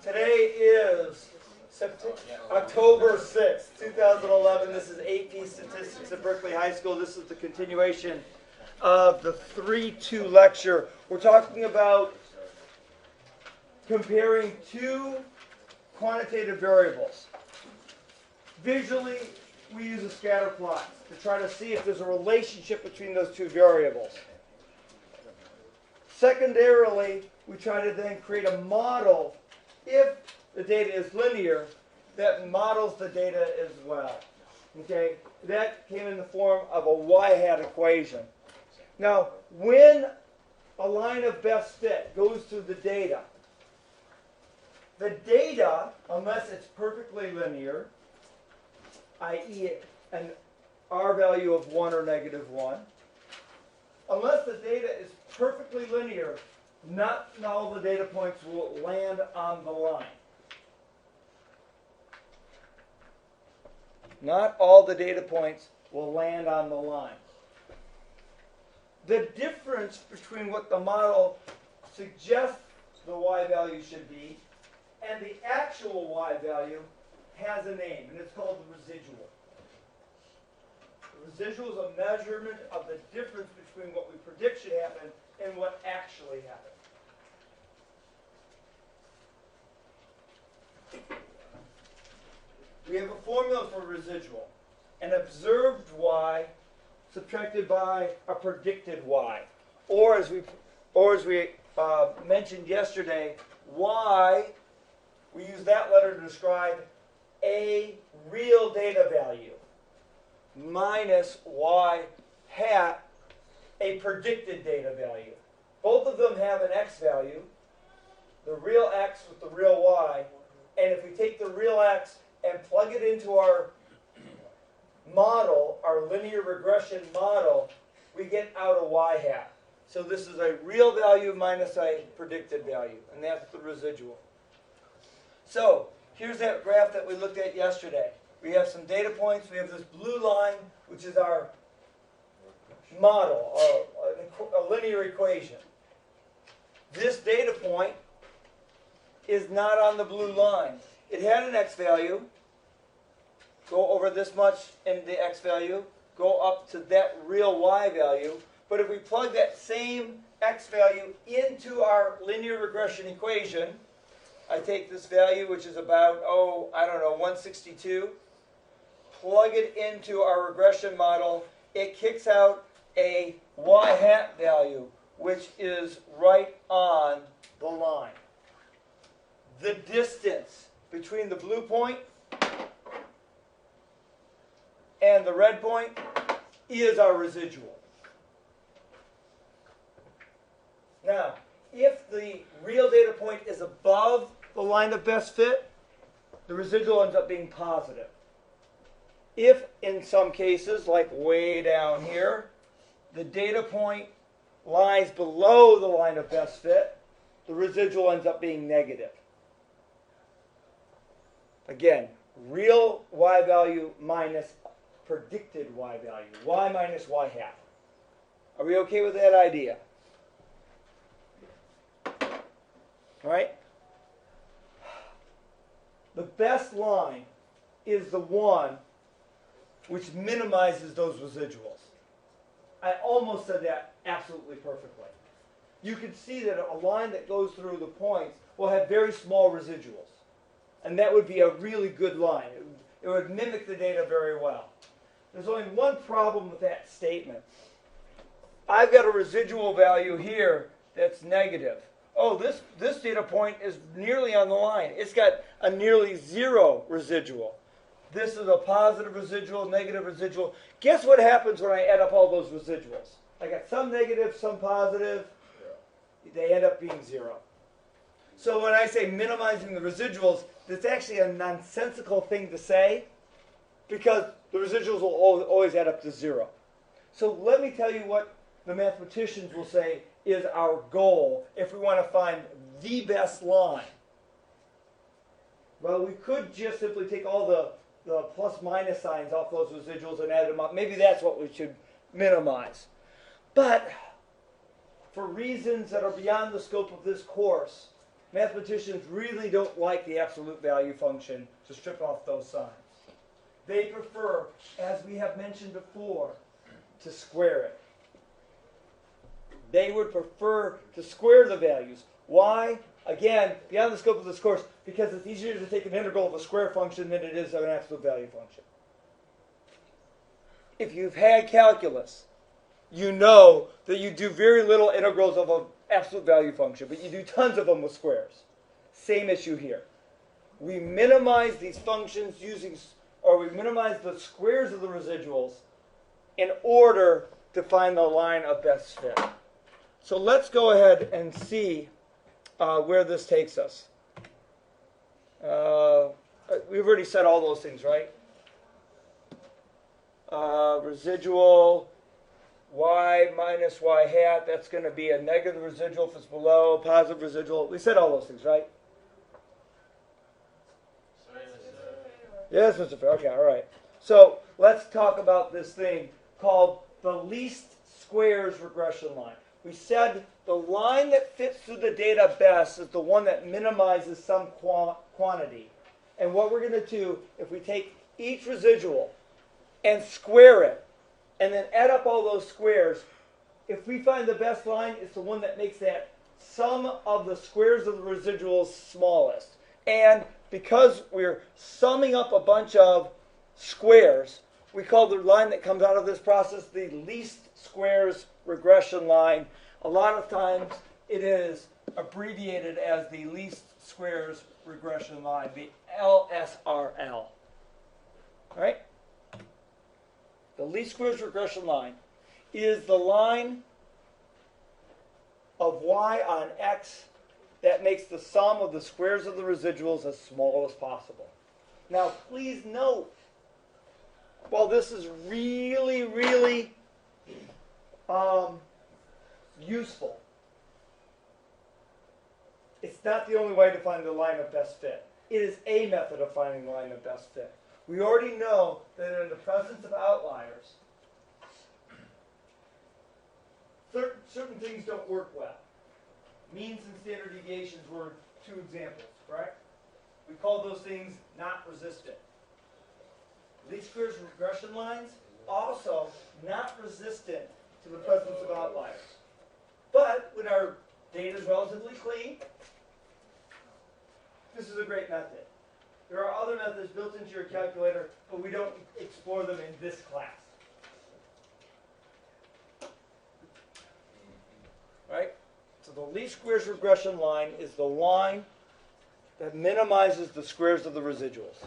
Today is October 6th, 2011. This is AP Statistics at Berkeley High School. This is the continuation of the 3-2 lecture. We're talking about comparing two quantitative variables. Visually, we use a scatter plot to try to see if there's a relationship between those two variables. Secondarily, we try to then create a model, if the data is linear, that models the data as well. Okay? That came in the form of a y-hat equation. Now, when a line of best fit goes through the data, unless it's perfectly linear, i.e. an R value of 1 or negative 1, unless the data is perfectly linear, not all the data points will land on the line. Not all the data points will land on the line. The difference between what the model suggests the y value should be and the actual y value has a name, and it's called the residual. The residual is a measurement of the difference between what we predict should happen and what actually happened. We have a formula for residual. An observed y subtracted by a predicted y. Or as we mentioned yesterday, y, we use that letter to describe a real data value minus y hat, a predicted data value. Both of them have an x value, the real x with the real y, and if we take the real x and plug it into our model, our linear regression model, we get out a y hat. So this is a real value minus a predicted value, and that's the residual. So here's that graph that we looked at yesterday. We have some data points. We have this blue line, which is our model, a linear equation. This data point is not on the blue line. It had an x value. Go over this much in the x value. Go up to that real y value. But if we plug that same x value into our linear regression equation, I take this value, which is about, 162, plug it into our regression model. It kicks out a y hat value, which is right on the line. The distance between the blue point and the red point is our residual. Now, if the real data point is above the line of best fit, the residual ends up being positive. If, in some cases, like way down here, the data point lies below the line of best fit, the residual ends up being negative. Again, real y value minus predicted y value. Y minus y hat. Are we okay with that idea? All right? The best line is the one which minimizes those residuals. I almost said that absolutely perfectly. You can see that a line that goes through the points will have very small residuals. And that would be a really good line. It would mimic the data very well. There's only one problem with that statement. I've got a residual value here that's negative. Oh, this data point is nearly on the line. It's got a nearly zero residual. This is a positive residual, negative residual. Guess what happens when I add up all those residuals? I got some negative, some positive. They end up being zero. So when I say minimizing the residuals, that's actually a nonsensical thing to say because the residuals will always add up to zero. So let me tell you what the mathematicians will say is our goal if we want to find the best line. Well, we could just simply take all the plus minus signs off those residuals and add them up. Maybe that's what we should minimize. But for reasons that are beyond the scope of this course, Mathematicians really don't like the absolute value function to strip off those signs. They prefer, as we have mentioned before, to square it. They would prefer to square the values. Why? Again, beyond the scope of this course, because it's easier to take an integral of a square function than it is of an absolute value function. If you've had calculus, you know that you do very little integrals of an absolute value function, but you do tons of them with squares. Same issue here. We minimize these functions we minimize the squares of the residuals in order to find the line of best fit. So let's go ahead and see where this takes us. We've already said all those things, right? Residual y minus y hat, that's going to be a negative residual if it's below, positive residual. We said all those things, right? Yes, Mr. Fair. Okay, all right. So let's talk about this thing called the least squares regression line. We said the line that fits through the data best is the one that minimizes some quantity. And what we're going to do, if we take each residual and square it, and then add up all those squares, if we find the best line, it's the one that makes that sum of the squares of the residuals smallest. And because we're summing up a bunch of squares, we call the line that comes out of this process the least squares regression line. A lot of times it is abbreviated as the least squares regression line, the LSRL. All right? The least squares regression line is the line of y on x that makes the sum of the squares of the residuals as small as possible. Now, please note, while this is really, really useful, it's not the only way to find the line of best fit. It is a method of finding the line of best fit. We already know that in the presence of outliers, certain things don't work well. Means and standard deviations were two examples, correct? We call those things not resistant. Least squares regression lines, also not resistant to the presence of outliers. But when our data is relatively clean, this is a great method. There are other methods built into your calculator, but we don't explore them in this class. Right? So the least squares regression line is the line that minimizes the squares of the residuals.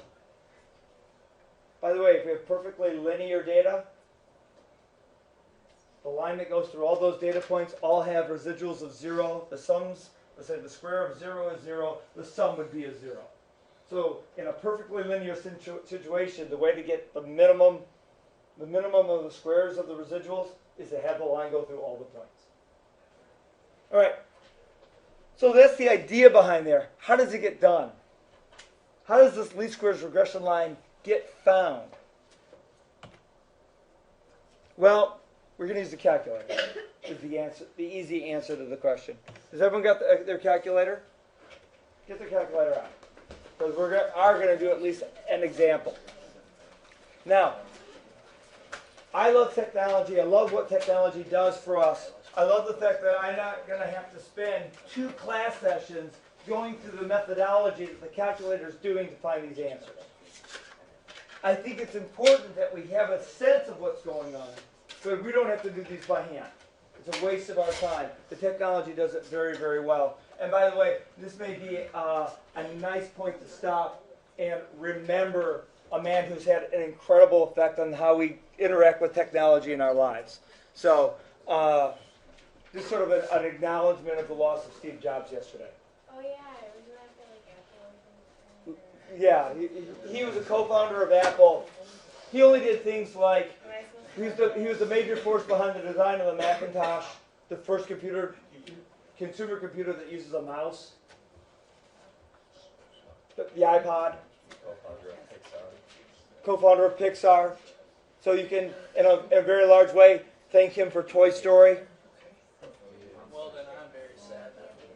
By the way, if we have perfectly linear data, the line that goes through all those data points all have residuals of 0. The sums, let's say the square of 0 is 0, the sum would be a 0. So in a perfectly linear situation, the way to get the minimum of the squares of the residuals is to have the line go through all the points. All right. So that's the idea behind there. How does it get done? How does this least squares regression line get found? Well, we're going to use the calculator. Is the easy answer to the question. Has everyone got their calculator? Get their calculator out. Because we are going to do at least an example. Now, I love technology. I love what technology does for us. I love the fact that I'm not going to have to spend 2 class sessions going through the methodology that the calculator is doing to find these answers. I think it's important that we have a sense of what's going on, but we don't have to do these by hand. It's a waste of our time. The technology does it very, very well. And by the way, this may be a nice point to stop and remember a man who's had an incredible effect on how we interact with technology in our lives. So, just sort of an acknowledgement of the loss of Steve Jobs yesterday. Oh yeah, wasn't that the Apple? Yeah, he was a co-founder of Apple. He only did things like he was the major force behind the design of the Macintosh, the first consumer computer that uses a mouse. The iPod. Co-founder of Pixar. So you can, in a very large way, thank him for Toy Story. Well, then I'm very sad.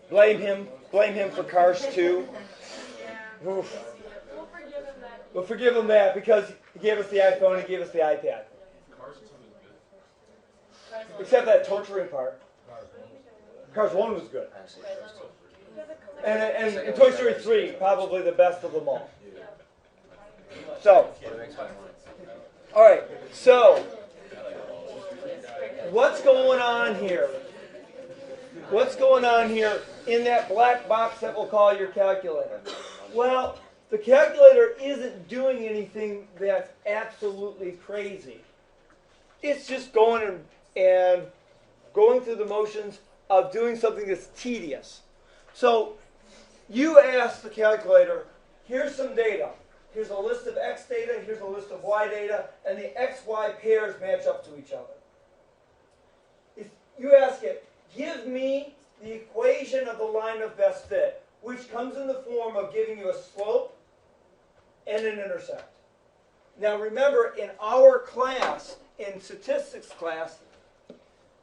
Blame him. Blame him for Cars 2. Yeah. Oof. We'll forgive him that. We'll forgive him that because he gave us the iPhone, he gave us the iPad. Except that torturing part. Cars 1 was good. And Toy Story 3, probably the best of them all. So, alright, so, what's going on here? What's going on here in that black box that we'll call your calculator? Well, the calculator isn't doing anything that's absolutely crazy. It's just going and going through the motions of doing something that's tedious. So, you ask the calculator, here's some data. Here's a list of X data, here's a list of Y data, and the XY pairs match up to each other. If you ask it, give me the equation of the line of best fit, which comes in the form of giving you a slope and an intercept. Now remember, in our class, in statistics class,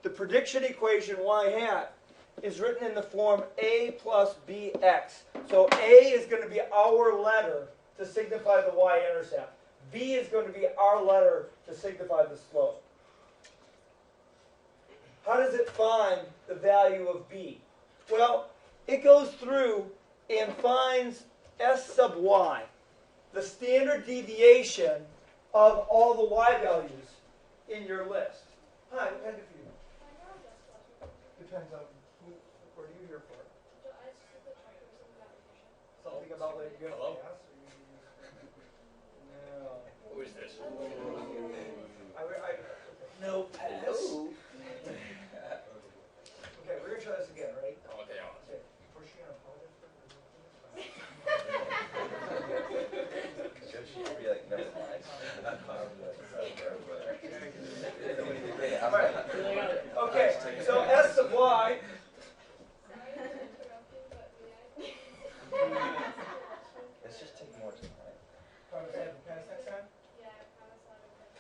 the prediction equation y hat is written in the form a plus bx. So a is going to be our letter to signify the y-intercept. B is going to be our letter to signify the slope. How does it find the value of B? Well, it goes through and finds S sub y, the standard deviation of all the y values in your list. Hi, what can I do for you? Depends on what are you here for? Something about like you Hello? pass? No. Who is this? No pass. Okay, we're gonna try this again, right? Okay, on. Okay. Was she gonna apologize for it? She should be like, never mind. Okay, so S sub y. Let's just take more time. Promise to have a pass next time?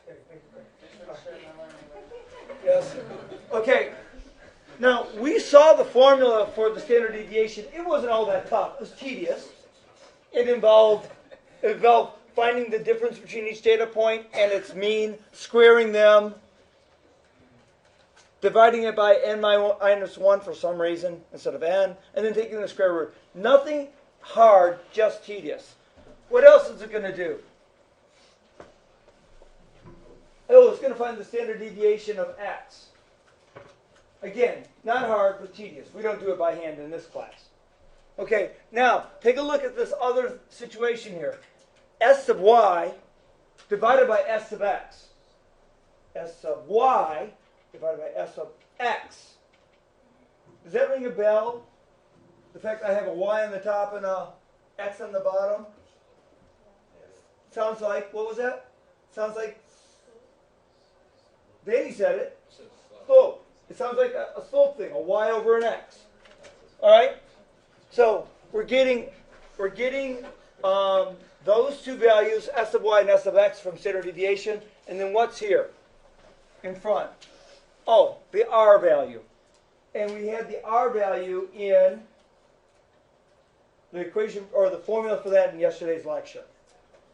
Okay, thank you. Yes. Okay. Now, we saw the formula for the standard deviation. It wasn't all that tough. It was tedious. It involved finding the difference between each data point and its mean, squaring them, dividing it by n minus 1 for some reason instead of n, and then taking the square root. Nothing hard, just tedious. What else is it going to do? Oh, it's going to find the standard deviation of x. Again, not hard, but tedious. We don't do it by hand in this class. Okay, now, take a look at this other situation here. S sub y divided by S sub x. S sub y divided by S sub x. Does that ring a bell? The fact that I have a y on the top and a x on the bottom? Sounds like, what was that? Sounds like, Danny said it. Slope. It sounds like a slope thing, a y over an x. All right? So we're getting those two values, S sub y and S sub x, from standard deviation. And then what's here in front? Oh, the R value. And we had the R value in the equation, or the formula for that in yesterday's lecture.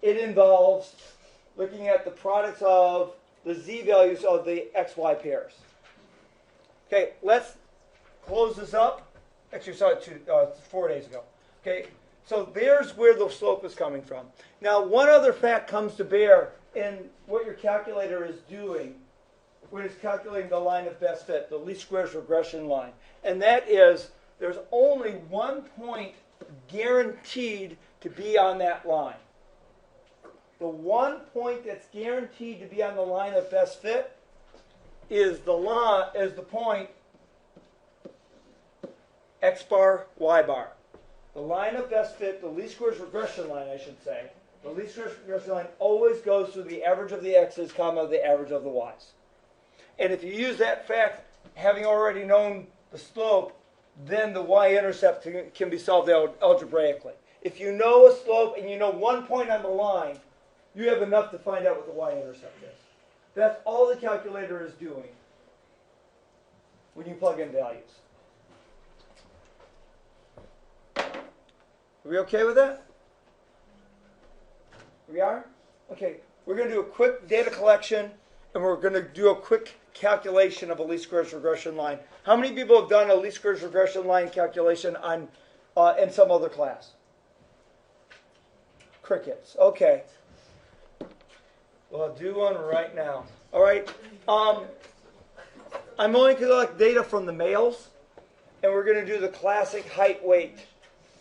It involves looking at the products of the z values of the xy pairs. Okay, let's close this up. Actually, we saw it 4 days ago. Okay, so there's where the slope is coming from. Now, one other fact comes to bear in what your calculator is doing when it's calculating the line of best fit, the least squares regression line. And that is, there's only 1 point guaranteed to be on that line. The 1 point that's guaranteed to be on the line of best fit is the point x bar, y bar. The line of best fit, the least squares regression line, I should say, the least squares regression line always goes through the average of the x's, comma, the average of the y's. And if you use that fact, having already known the slope, then the y-intercept can be solved algebraically. If you know a slope and you know 1 point on the line, you have enough to find out what the y-intercept is. That's all the calculator is doing when you plug in values. Are we okay with that? We are? Okay. We're going to do a quick data collection, and we're going to do a quick calculation of a least squares regression line. How many people have done a least squares regression line calculation on in some other class? Crickets. Okay. Well, I'll do one right now. All right. I'm only going to collect data from the males, and we're going to do the classic height weight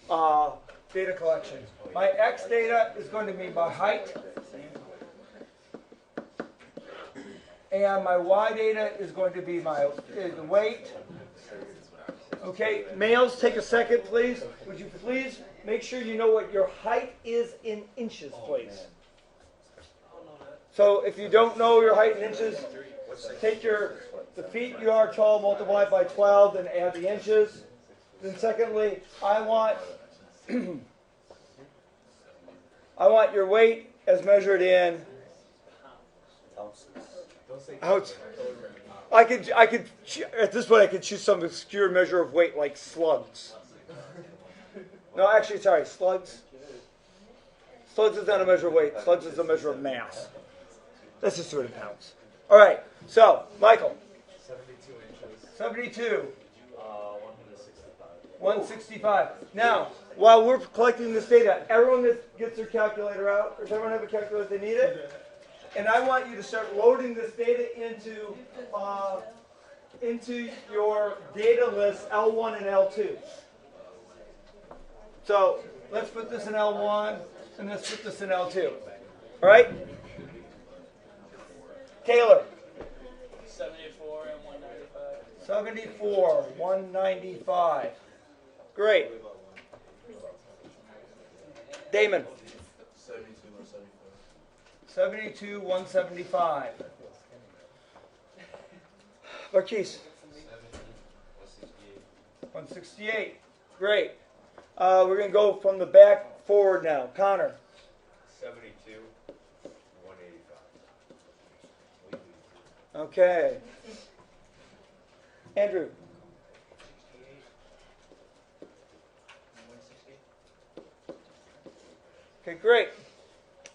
data collection. My X data is going to be my height, and my Y data is going to be my weight. Okay, males, take a second, please. Would you please make sure you know what your height is in inches, please? So if you don't know your height in inches, take the feet you are tall, multiply it by 12, and add the inches. Then secondly, I want your weight as measured in ounces. I could at this point I could choose some obscure measure of weight like slugs. No, actually, sorry, slugs. Slugs is not a measure of weight. Slugs is a measure of mass. Let's just do it in pounds. All right. So, Michael. 72 inches. 72. 165. 165. Now, while we're collecting this data, everyone that gets their calculator out. Does everyone have a calculator if they need it? And I want you to start loading this data into your data list L1 and L2. So let's put this in L1 and let's put this in L2. All right? Taylor. 74 and 195. 74, 195. Great. Damon. 72, 175. Marquise. 168. Great. We're going to go from the back forward now. Connor. 72, 185. Okay. Andrew. 160. Okay, great.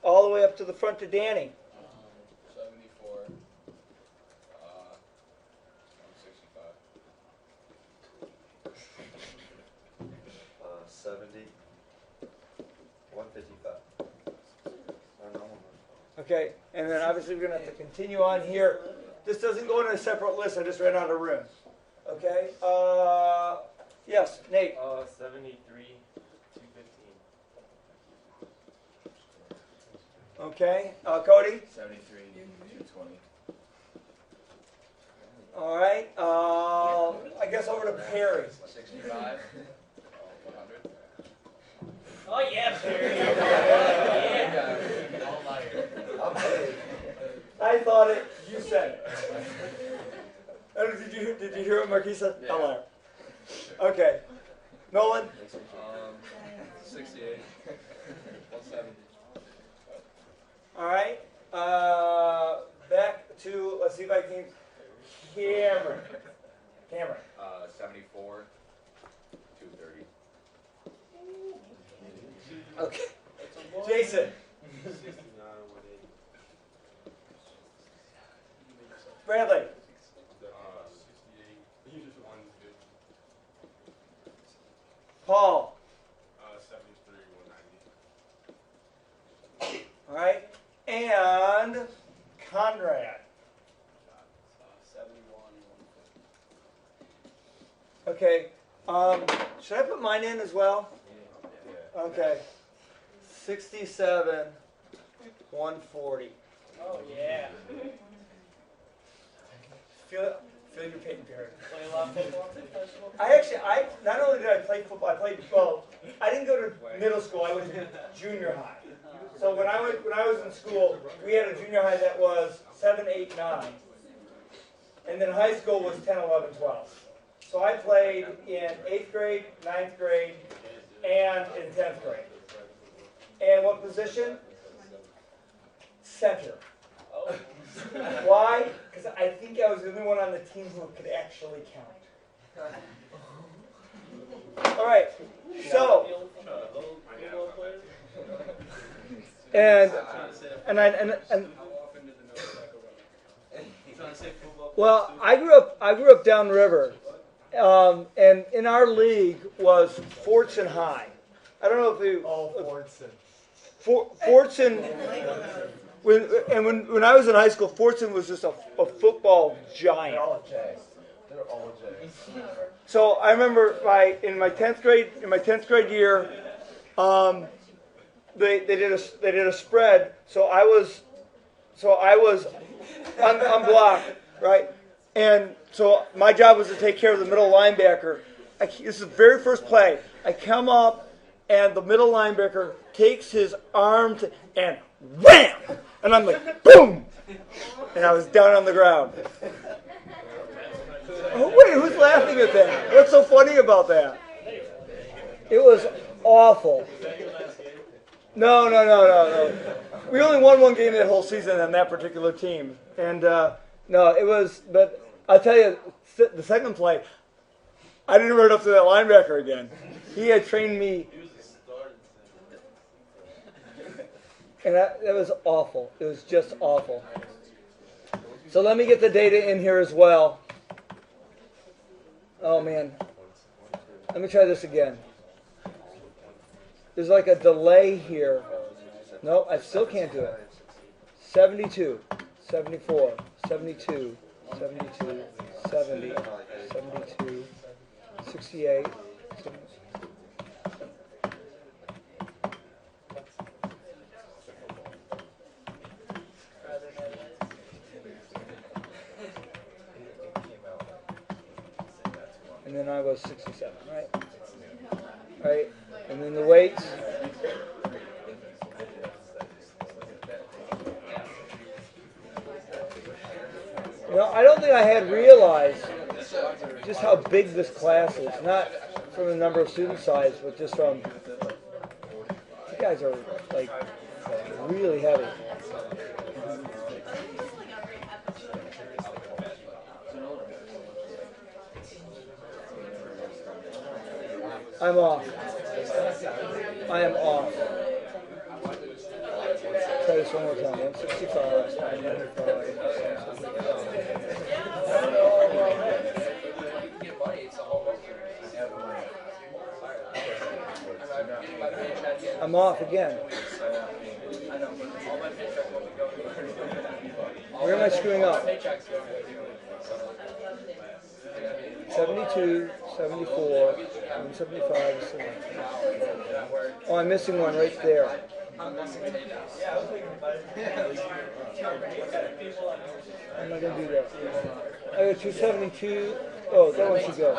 All the way up to the front to Danny. 74, 165. 70, 155. Okay, and then obviously we're going to have to continue on here. This doesn't go in a separate list. I just ran out of room. Okay. Yes, Nate. 73, 215. Okay. Cody. 73, 220. All right. I guess over to Perry. 65, 100. Oh, yeah, Perry. All liar. I thought it. You said it. Did you hear what Marquis said? Yeah. I'm a liar. Okay. Nolan. 68, 170. All right. Back to, let's see if I can. Cameron. 74, 230. Okay. Jason. 69, 180. Bradley. 68, 150. Paul. 73, 190. All right. And Conrad. 71, Okay. Should I put mine in as well? Okay. 67, 140. Oh, yeah. Feel your pain, Barry. Play a lot of football in high school? I not only did I play football, I played, well, I didn't go to middle school, I went to junior high. So when I was in school, we had a junior high that was 7, 8, 9. And then high school was 10, 11, 12. So I played in 8th grade, 9th grade, and in 10th grade. And what position? Center. Oh. Why? Because I think I was the only one on the team who could actually count. All right. So, Football player? and Trying to say that- and How often did the nose tackle run? You trying to say football? well, I grew up downriver, and in our league was Fortson High. I don't know if you. Fordson. Fortson. When I was in high school, Fortson was just a football giant. They're all J's. They're all J's. So I remember in my 10th grade year, they did a spread. So I was unblocked, right? And so my job was to take care of the middle linebacker. This is the very first play. I come up, and the middle linebacker takes his arm and wham! And I'm like, boom! And I was down on the ground. Oh, wait, who's laughing at that? What's so funny about that? It was awful. No. We only won one game that whole season on that particular team. And, no, it was, but I'll tell you, the second play, I didn't run up to that linebacker again. He had trained me. And that was awful. It was just awful. So let me get the data in here as well. Oh, man. Let me try this again. There's like a delay here. No, I still can't do it. 72, 74, 72, 72, 70, 72, 68, 70. And then I was 67, right? Right? And then the weights. You know, I don't think I had realized just how big this class is. Not from the number of student size, but just from, you guys are like really heavy. I'm off. I am off. Try this one more time. 165, 195. I'm off again. Where am I screwing up? 72, 74, 175, 70. Oh, I'm missing one right there. I'm not going to do that. I got 272. Oh, that one should go.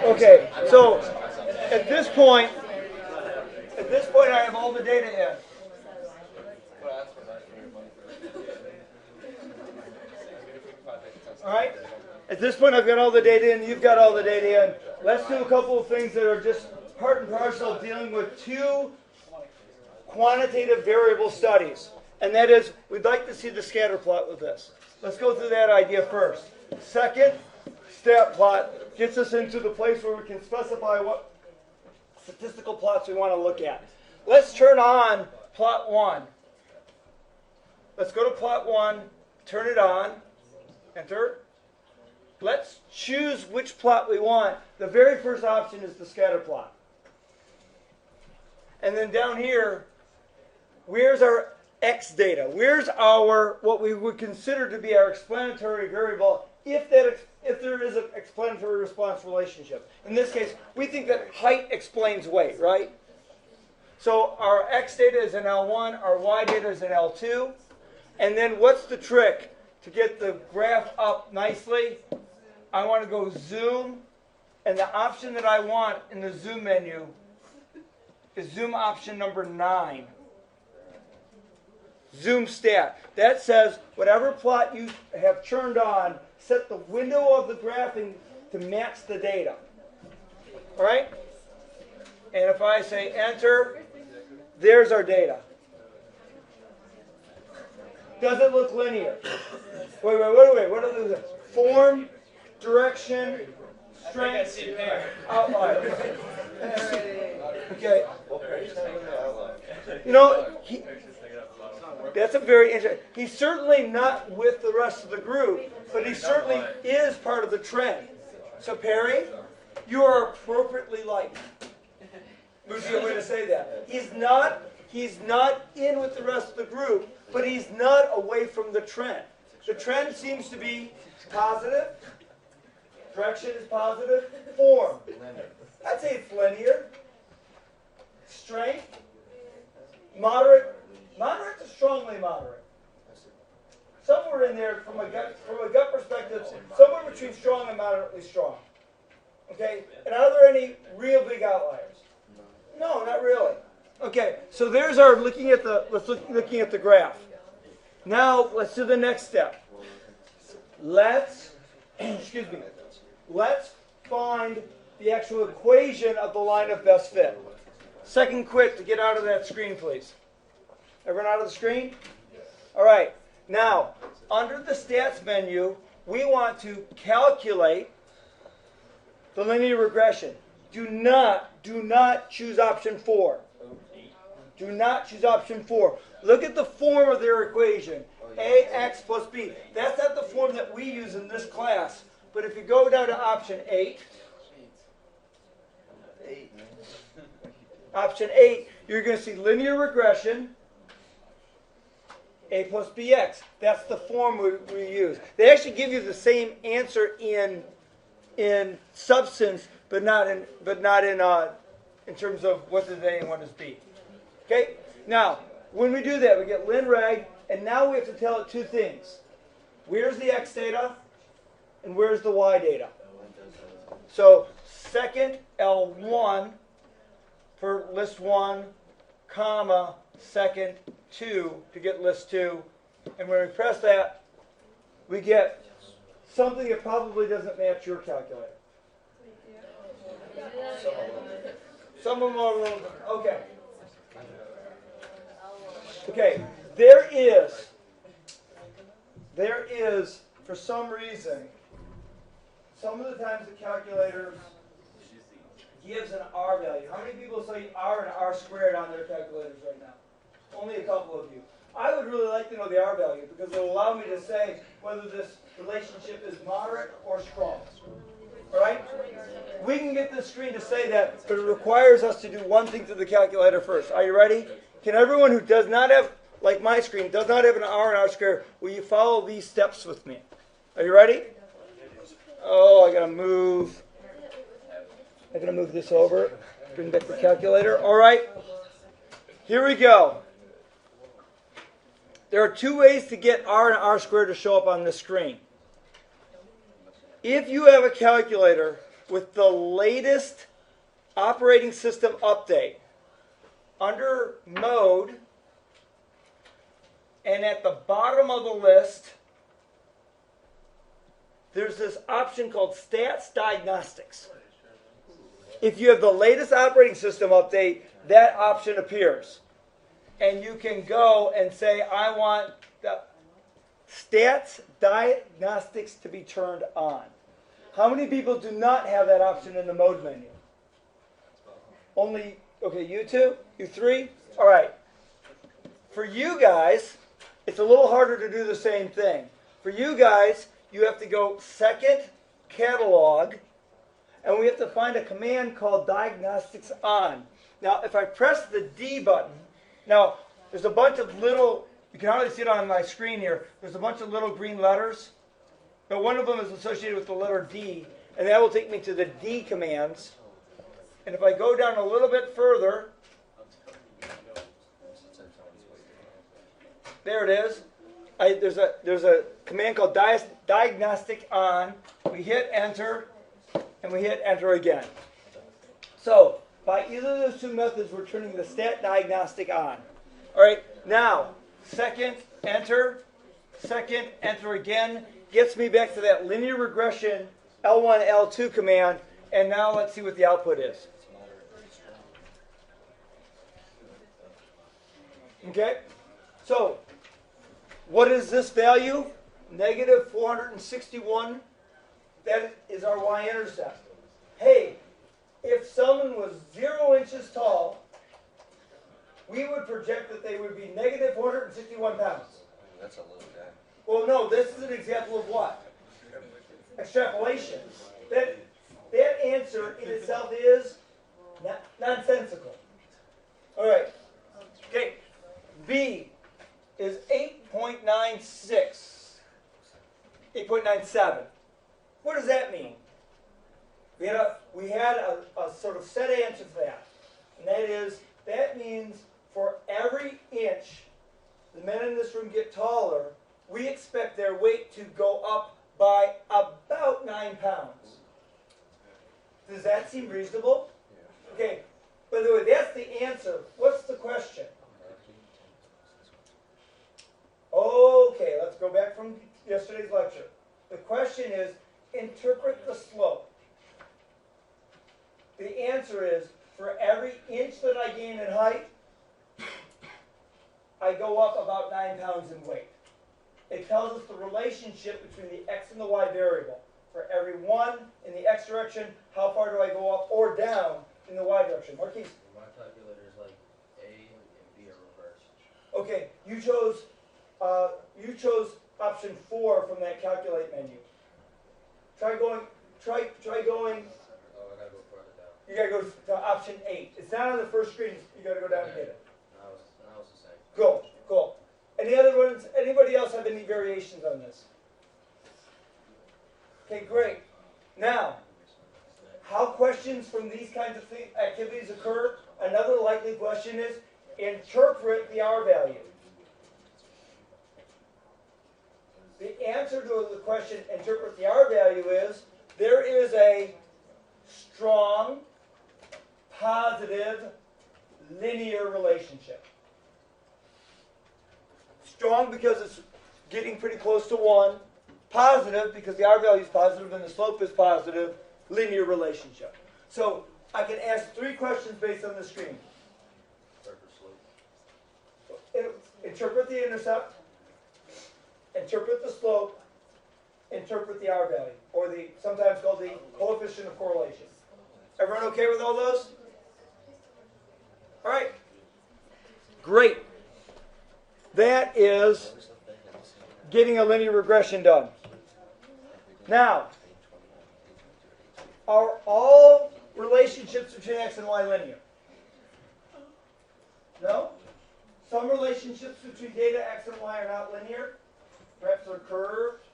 Okay, so at this point I have all the data in. All right. At this point, I've got all the data in. You've got all the data in. Let's do a couple of things that are just part and parcel of dealing with two quantitative variable studies. And that is, we'd like to see the scatter plot with this. Let's go through that idea first. Second, stat plot gets us into the place where we can specify what statistical plots we want to look at. Let's turn on plot 1. Let's go to plot 1, turn it on, enter. Let's choose which plot we want. The very first option is the scatter plot. And then down here, where's our X data? Where's our, what we would consider to be our explanatory variable if there is an explanatory response relationship? In this case, we think that height explains weight, right? So our X data is in L1, our Y data is in L2. And then what's the trick to get the graph up nicely? I want to go zoom, and the option that I want in the zoom menu is zoom option number 9. zoom stat. That says whatever plot you have turned on, set the window of the graphing to match the data. All right? And if I say enter, there's our data. Does it look linear? Wait, what are those? Form, direction, strength, outlier. Okay. You know, that's a very interesting. He's certainly not with the rest of the group, but he certainly is part of the trend. So Perry, you are appropriately liked. Would be a way to say that. He's not in with the rest of the group, but he's not away from the trend. The trend seems to be positive. Direction is positive. Form. I'd say it's linear. Strength. Moderate. Moderate to strongly moderate. Somewhere in there, from a gut perspective, somewhere between strong and moderately strong. Okay? And are there any real big outliers? No, not really. Okay, so there's our looking at the graph. Now let's do the next step. Let's find the actual equation of the line of best fit. Second quit to get out of that screen, please. Everyone out of the screen? All right. Now, under the stats menu, we want to calculate the linear regression. Do not choose option 4. Do not choose option 4. Look at the form of their equation. AX plus B. That's not the form that we use in this class. But if you go down to option 8, option 8, you're going to see linear regression, A plus BX. That's the form we use. They actually give you the same answer in substance, but not in terms of what is A and what is B. Okay? Now, when we do that, we get lin reg, and now we have to tell it two things. Where's the X data, and where's the Y data? So, second L1 for list 1, comma, second 2 to get list 2. And when we press that, we get something that probably doesn't match your calculator. Some of them are a little different. Okay. Okay, there is, for some reason, some of the times the calculator gives an R value. How many people say R and R squared on their calculators right now? Only a couple of you. I would really like to know the R value because it will allow me to say whether this relationship is moderate or strong. All right? We can get this screen to say that, but it requires us to do one thing to the calculator first. Are you ready? Can everyone who does not have, like my screen, does not have an R and R squared, will you follow these steps with me? Are you ready? Oh, I gotta move this over. Bring back the calculator. All right. Here we go. There are two ways to get R and R squared to show up on the screen. If you have a calculator with the latest operating system update, under Mode, and at the bottom of the list, there's this option called Stats Diagnostics. If you have the latest operating system update, that option appears. And you can go and say, I want the Stats Diagnostics to be turned on. How many people do not have that option in the Mode menu? Only, okay, you two? You three? All right. For you guys, it's a little harder to do the same thing. For you guys, you have to go second catalog, and we have to find a command called diagnostics on. Now, if I press the D button, now there's a bunch of little, you can hardly see it on my screen here, there's a bunch of little green letters, but one of them is associated with the letter D, and that will take me to the D commands. And if I go down a little bit further, there it is. There's a command called diagnostic on. We hit enter, and we hit enter again. So by either of those two methods, we're turning the stat diagnostic on. All right. Now, second, enter, second, enter again. Gets me back to that linear regression L1, L2 command. And now let's see what the output is. Okay, so what is this value? Negative 461. That is our y-intercept. Hey, if someone was 0 inches tall, we would project that they would be negative 461 pounds. That's a little guy. Well, no, this is an example of what? Extrapolation. That answer in itself is nonsensical. All right. Okay. B is 8.96. 8.97. What does that mean? We had a sort of set answer for that. And that means for every inch the men in this room get taller, we expect their weight to go up by about 9 pounds. Does that seem reasonable? Okay. By the way, that's the answer. What's the question? Okay, let's go back from yesterday's lecture. The question is, interpret the slope. The answer is, for every inch that I gain in height, I go up about 9 pounds in weight. It tells us the relationship between the x and the y variable. For every 1 in the x direction, how far do I go up or down in the y direction? Marquise. My calculator is like A and B are reversed. Okay, you chose option 4 from that calculate menu. Try going. Oh, I gotta go further down. You gotta go to option 8. It's not on the first screen. You gotta go down and get it. Now it's the same. Cool, cool. Any other ones? Anybody else have any variations on this? Okay, great. Now, how questions from these kinds of activities occur? Another likely question is, interpret the R value. The answer to the question, interpret the R value, is there is a strong, positive, linear relationship. Strong because it's getting pretty close to 1. Positive because the R value is positive and the slope is positive. Linear relationship. So I can ask 3 questions based on the screen. Interpret the intercept. Interpret the slope. Interpret the R value, or the sometimes called the coefficient of correlation. Everyone okay with all those? All right. Great. That is getting a linear regression done. Now, are all relationships between x and y linear? No? Some relationships between data x and y are not linear. Perhaps they're curved.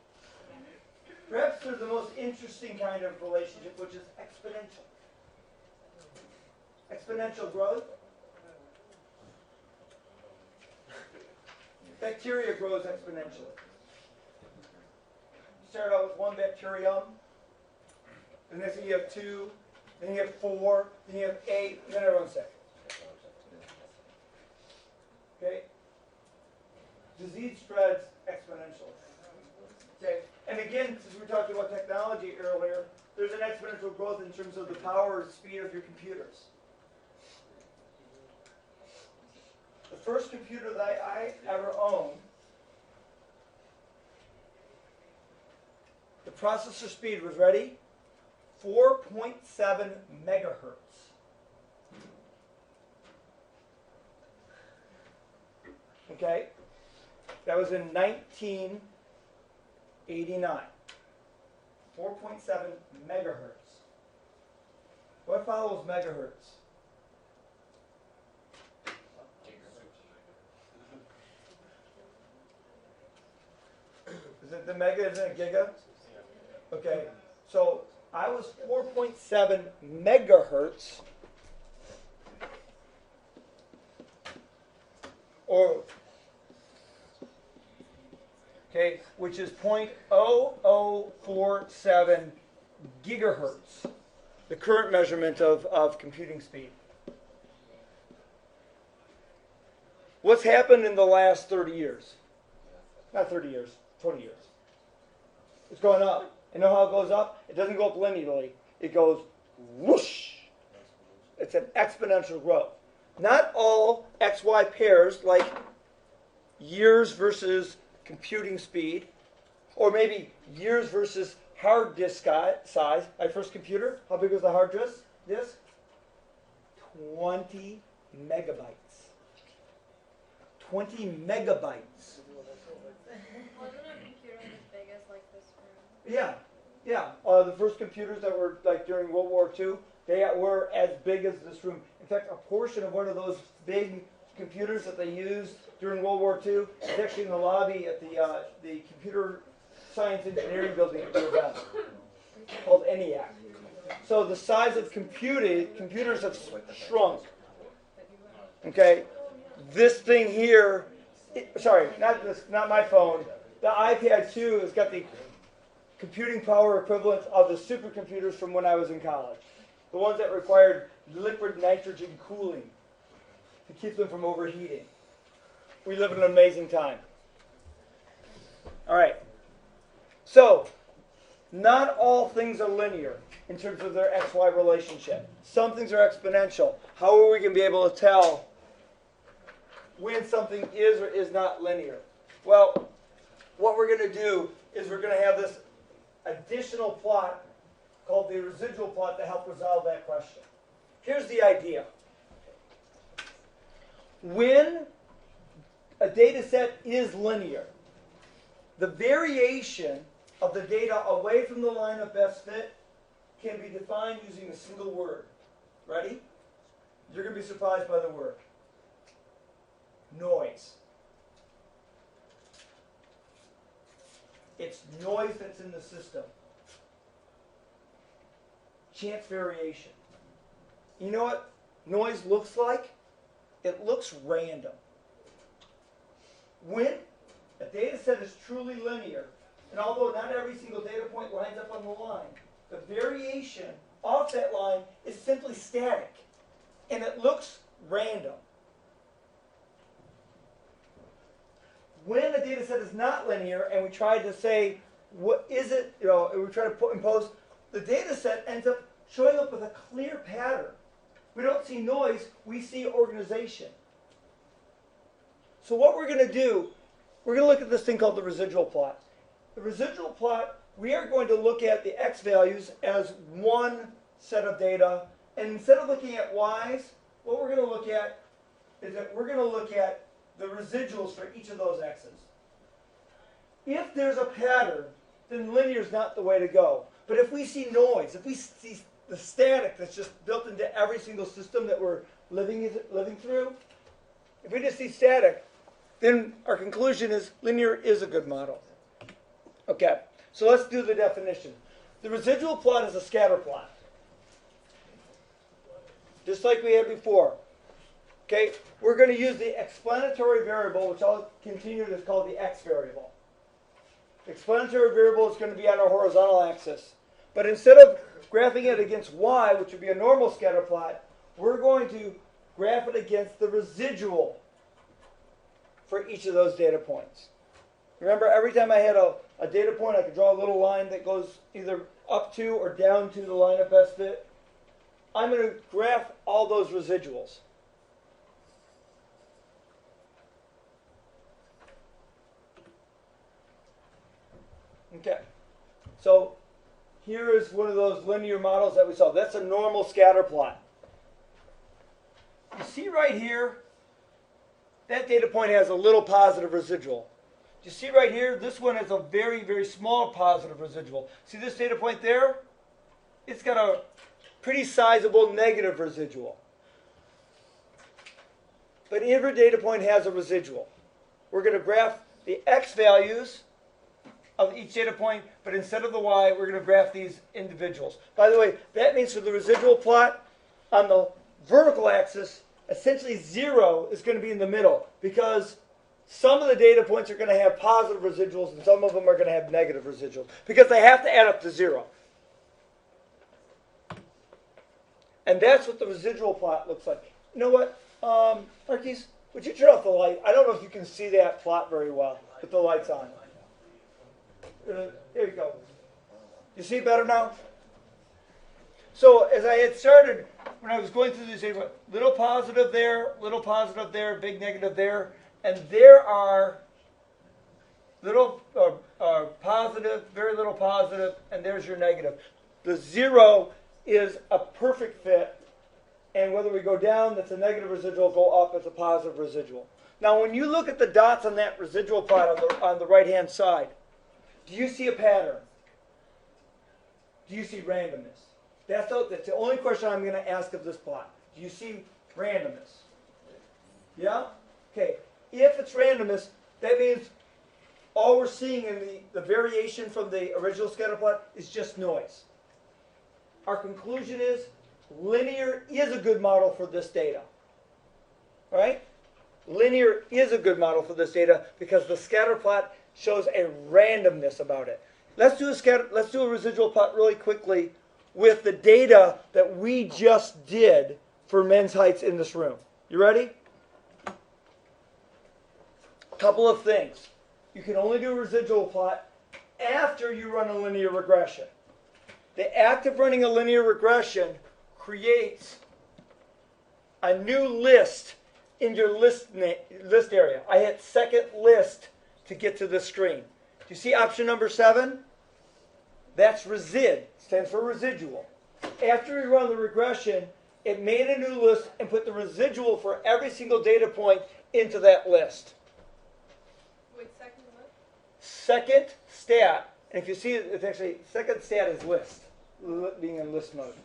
Perhaps they're the most interesting kind of relationship, which is exponential. Exponential growth. Bacteria grows exponentially. You start out with 1 bacterium, and then you have 2, then you have 4, then you have 8, and then everyone's sick. Okay? Disease spreads exponentially. Okay? And again, since we were talking about technology earlier, there's an exponential growth in terms of the power and speed of your computers. The first computer that I ever owned, the processor speed was ready, 4.7 megahertz. Okay? That was in 1989. 4.7 megahertz. What follows megahertz? Is it the mega, isn't it giga? Okay, so I was 4.7 megahertz, which is 0.0047 gigahertz, the current measurement of computing speed. What's happened in the last 30 years? Not 30 years, 20 years. It's going up. You know how it goes up? It doesn't go up linearly. It goes whoosh. It's an exponential growth. Not all XY pairs, like years versus computing speed, or maybe years versus hard disk size. My first computer, how big was the hard disk? 20 megabytes. 20 megabytes. Wasn't a computer as big as like this room? Yeah. The first computers that were like during World War II, they were as big as this room. In fact, a portion of one of those big computers that they used during World War II is actually in the lobby at the Computer Science Engineering Building at U of M, called ENIAC. So the size of computers have shrunk. Okay, this thing here, not my phone. The iPad 2 has got the computing power equivalent of the supercomputers from when I was in college. The ones that required liquid nitrogen cooling to keep them from overheating. We live in an amazing time. All right. So, not all things are linear in terms of their XY relationship. Some things are exponential. How are we going to be able to tell when something is or is not linear? Well, what we're going to do is we're going to have this additional plot called the residual plot to help resolve that question. Here's the idea. When a data set is linear, the variation of the data away from the line of best fit can be defined using a single word. Ready? You're going to be surprised by the word. Noise. It's noise that's in the system. Chance variation. You know what noise looks like? It looks random. When a data set is truly linear, and although not every single data point lines up on the line, the variation off that line is simply static, and it looks random. When a data set is not linear, and we try to say, what is it, and we try to impose, the data set ends up showing up with a clear pattern. We don't see noise, we see organization. So what we're going to do, we're going to look at this thing called the residual plot. The residual plot, we are going to look at the x values as one set of data, and instead of looking at y's, what we're going to look at is that we're going to look at the residuals for each of those x's. If there's a pattern, then linear is not the way to go. But if we see noise, if we see the static that's just built into every single system that we're living through, if we just see static, then our conclusion is linear is a good model. Okay, so let's do the definition. The residual plot is a scatter plot, just like we had before. Okay, we're going to use the explanatory variable, which I'll continue to call the x variable. The explanatory variable is going to be on our horizontal axis. But instead of graphing it against y, which would be a normal scatter plot, we're going to graph it against the residual for each of those data points. Remember, every time I had a data point, I could draw a little line that goes either up to or down to the line of best fit. I'm going to graph all those residuals. Okay, so here is one of those linear models that we saw. That's a normal scatter plot. You see right here, that data point has a little positive residual. You see right here, this one has a very, very small positive residual. See this data point there? It's got a pretty sizable negative residual. But every data point has a residual. We're going to graph the x values of each data point, but instead of the y, we're going to graph these individuals. By the way, that means for the residual plot, on the vertical axis, essentially 0 is going to be in the middle, because some of the data points are going to have positive residuals and some of them are going to have negative residuals, because they have to add up to 0. And that's what the residual plot looks like. You know what, Marquise, Would you turn off the light? I don't know if you can see that plot very well with the lights on. There you go. You see it better now? So as I had started, when I was going through these, little positive there, big negative there, and there are little positive, very little positive, and there's your negative. The 0 is a perfect fit, and whether we go down, that's a negative residual, go up, it's a positive residual. Now when you look at the dots on that residual plot on the right-hand side, do you see a pattern? Do you see randomness? That's the only question I'm going to ask of this plot. Do you see randomness? Yeah? Okay. If it's randomness, that means all we're seeing in the variation from the original scatter plot is just noise. Our conclusion is linear is a good model for this data. Right? Linear is a good model for this data because the scatter plot shows a randomness about it. Let's do a residual plot really quickly with the data that we just did for men's heights in this room. You ready? Couple of things. You can only do a residual plot after you run a linear regression. The act of running a linear regression creates a new list in your list area. I hit second list to get to the screen. Do you see option number 7? That's resid, stands for residual. After we run the regression, it made a new list and put the residual for every single data point into that list. Wait, second what? Second stat, and if you see it, it's actually, second stat is list, being in list mode.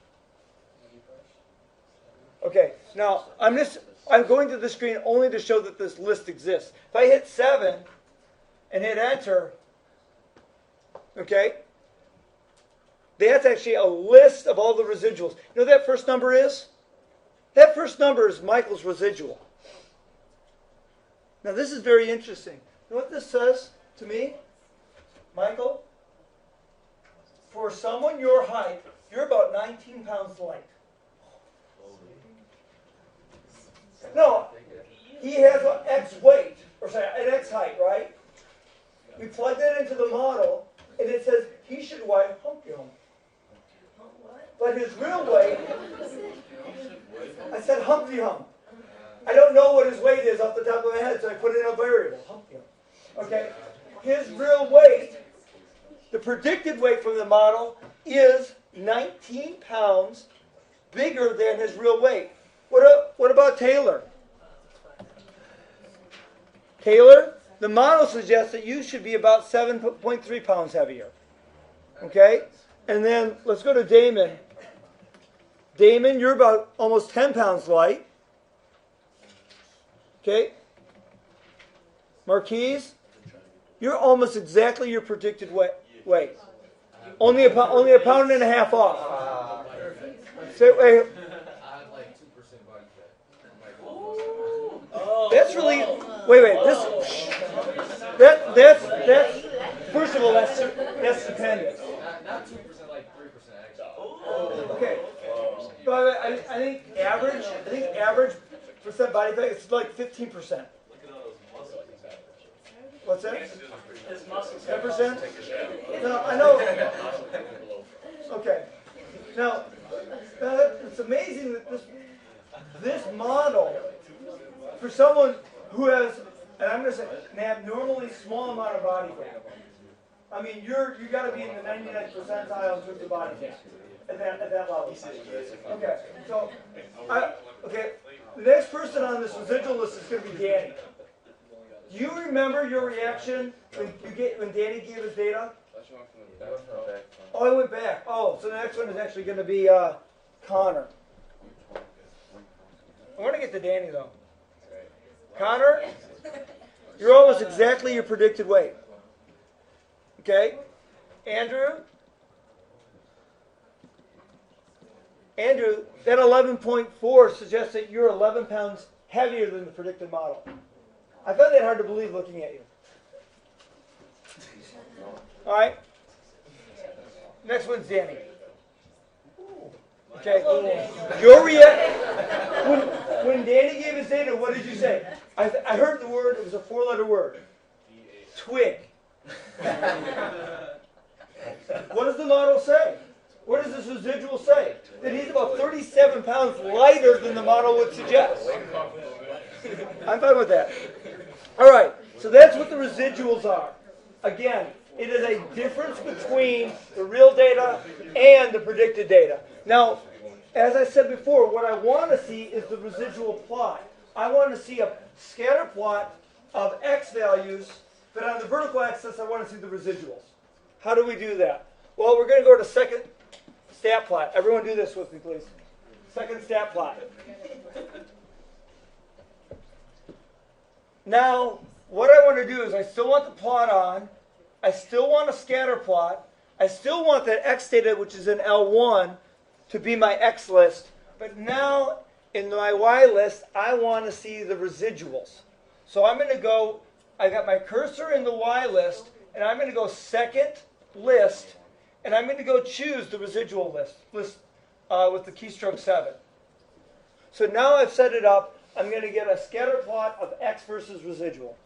Okay, now I'm going to the screen only to show that this list exists. If I hit 7 and hit enter, okay, that's actually a list of all the residuals. You know what that first number is? That first number is Michael's residual. Now this is very interesting. You know what this says to me? Michael, for someone your height, you're about 19 pounds light. No, he has an X weight, or sorry, an X height, right? We plug that into the model, and it says he should weigh Humpty Hump. But his real weight, I said Humpty Hump. I don't know what his weight is off the top of my head, so I put in a variable, Humpty Hump. Okay? His real weight, the predicted weight from the model, is 19 pounds bigger than his real weight. What about Taylor? Taylor, the model suggests that you should be about 7.3 pounds heavier. Okay? And then let's go to Damon. Damon, you're about almost 10 pounds light. Okay? Marquise, you're almost exactly your predicted weight. Only a pound and a half off. So, wait. That's really wait. That's first of all that's dependent. Not 2%, like 3% actually. Okay. But I think average percent body fat is like 15%. Look at all those muscles he's got. What's that? His muscles. 10%? No, I know. Okay. Now, it's amazing that this model, for someone who has, and I'm going to say, an abnormally small amount of body fat. I mean, you got to be in the 99th percentile in terms of body fat at that level. Okay. So, the next person on this residual list is going to be Danny. Do you remember your reaction when Danny gave his data? Oh, I went back. Oh, so the next one is actually going to be Connor. I want to get to Danny though. Connor, you're almost exactly your predicted weight. Okay? Andrew, that 11.4 suggests that you're 11 pounds heavier than the predicted model. I found that hard to believe looking at you. All right? Next one's Danny. Okay. Your reaction. When Danny gave his data, what did you say? I heard the word, it was a 4-letter word. Twig. What does the model say? What does this residual say? That he's about 37 pounds lighter than the model would suggest. I'm fine with that. All right, so that's what the residuals are. Again, it is a difference between the real data and the predicted data. Now, as I said before, what I want to see is the residual plot. I want to see a scatter plot of x values, but on the vertical axis, I want to see the residuals. How do we do that? Well, we're going to go to second stat plot. Everyone do this with me, please. Second stat plot. Now, what I want to do is I still want the plot on. I still want a scatter plot. I still want that x data, which is in L1, to be my x list. But now, in my y list, I want to see the residuals. So I'm going to go, I got my cursor in the y list, and I'm going to go second list, and I'm going to go choose the residual list with the keystroke 7. So now I've set it up. I'm going to get a scatter plot of x versus residual.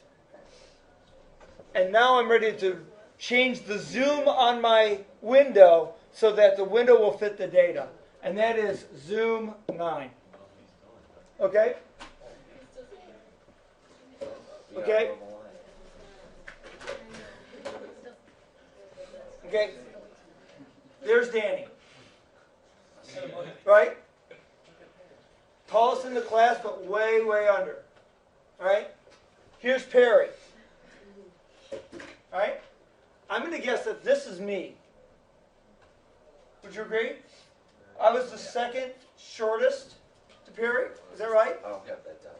And now I'm ready to change the zoom on my window so that the window will fit the data. And that is zoom 9. Okay? Okay? Okay? There's Danny. Right? Tallest in the class, but way, way under. All right? Here's Perry. All right? I'm going to guess that this is me. Would you agree? I was the second shortest to Perry. Is that right? I don't have that down.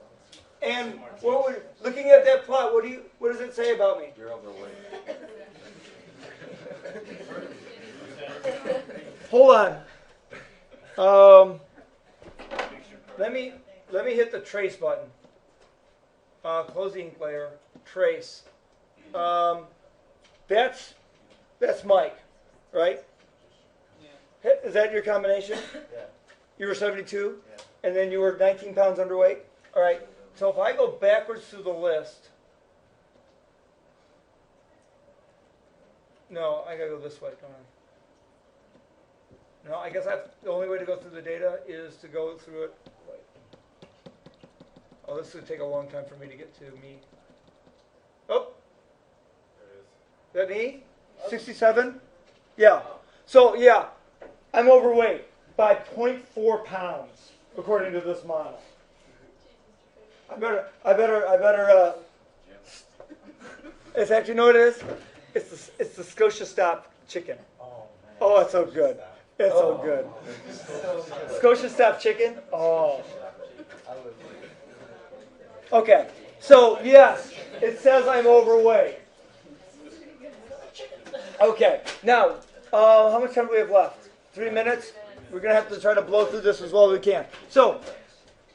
And looking at that plot, what does it say about me? You're overweight. Hold on. Let me hit the trace button. Close the ink layer. Trace. That's Mike, right? Yeah. Is that your combination? Yeah. You were 72, Yeah. and then you were 19 pounds underweight. All right. So if I go backwards through the list, no, I gotta go this way. Come on. No, I guess the only way to go through the data is to go through it. Oh, this would take a long time for me to get to me. Oh, is that me? 67? Yeah. So yeah, I'm overweight by 0.4 pounds according to this model. I better. It's actually, you know what it is? It's the Scotia Stop chicken. Oh, it's so good. It's so good. Scotia Stop chicken. Oh. Okay. So yes, it says I'm overweight. Okay. Now, how much time do we have left? 3 minutes. We're gonna have to try to blow through this as well as we can. So,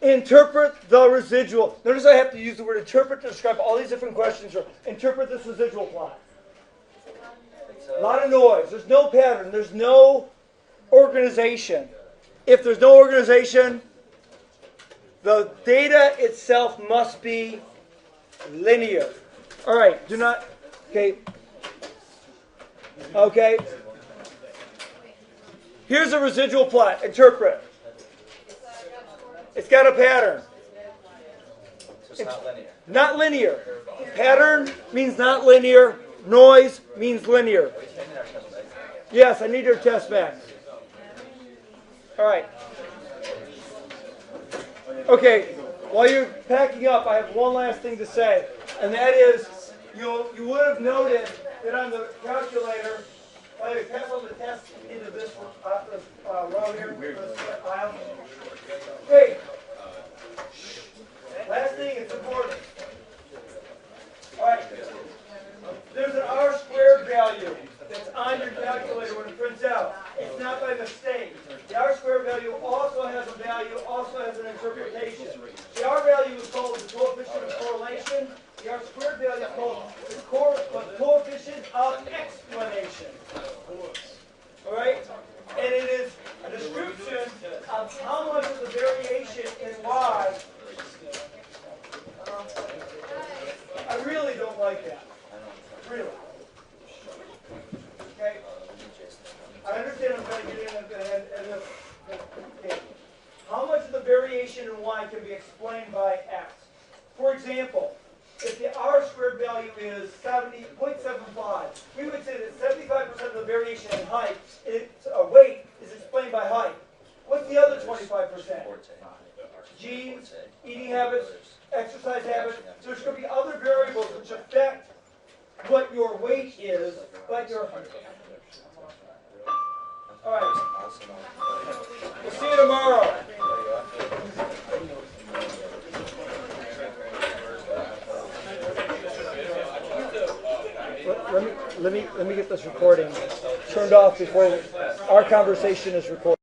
interpret the residual. Notice I have to use the word interpret to describe all these different questions. Or interpret this residual plot. A lot of noise. There's no pattern. There's no organization. If there's no organization, the data itself must be linear. All right. Do not. Okay. Okay. Here's a residual plot. Interpret. It's got a pattern. It's not linear. Not linear. Pattern means not linear. Noise means linear. Yes, I need your test back. All right. Okay, while you're packing up, I have one last thing to say, and that is you would have noted that on the calculator, I pass all the tests into this row here, this aisle. Hey, last thing, it's important. All right, there's an R squared value that's on your calculator when it prints out. It's not by mistake. The R squared value also has a value, also has an interpretation. The R value is called the coefficient of correlation. The R squared value is called the coefficient of explanation. All right? And it is a description of how much of the variation in Y I understand I'm trying to get in okay. How much of the variation in y can be explained by x? For example, if the r squared value is 70.75, we would say that 75% of the variation in height, weight, is explained by height. What's the other 25%? Genes, eating habits, exercise habits. So there's going to be other variables which affect what your weight is, but your... All right. We'll see you tomorrow. Let me get this recording turned off before our conversation is recorded.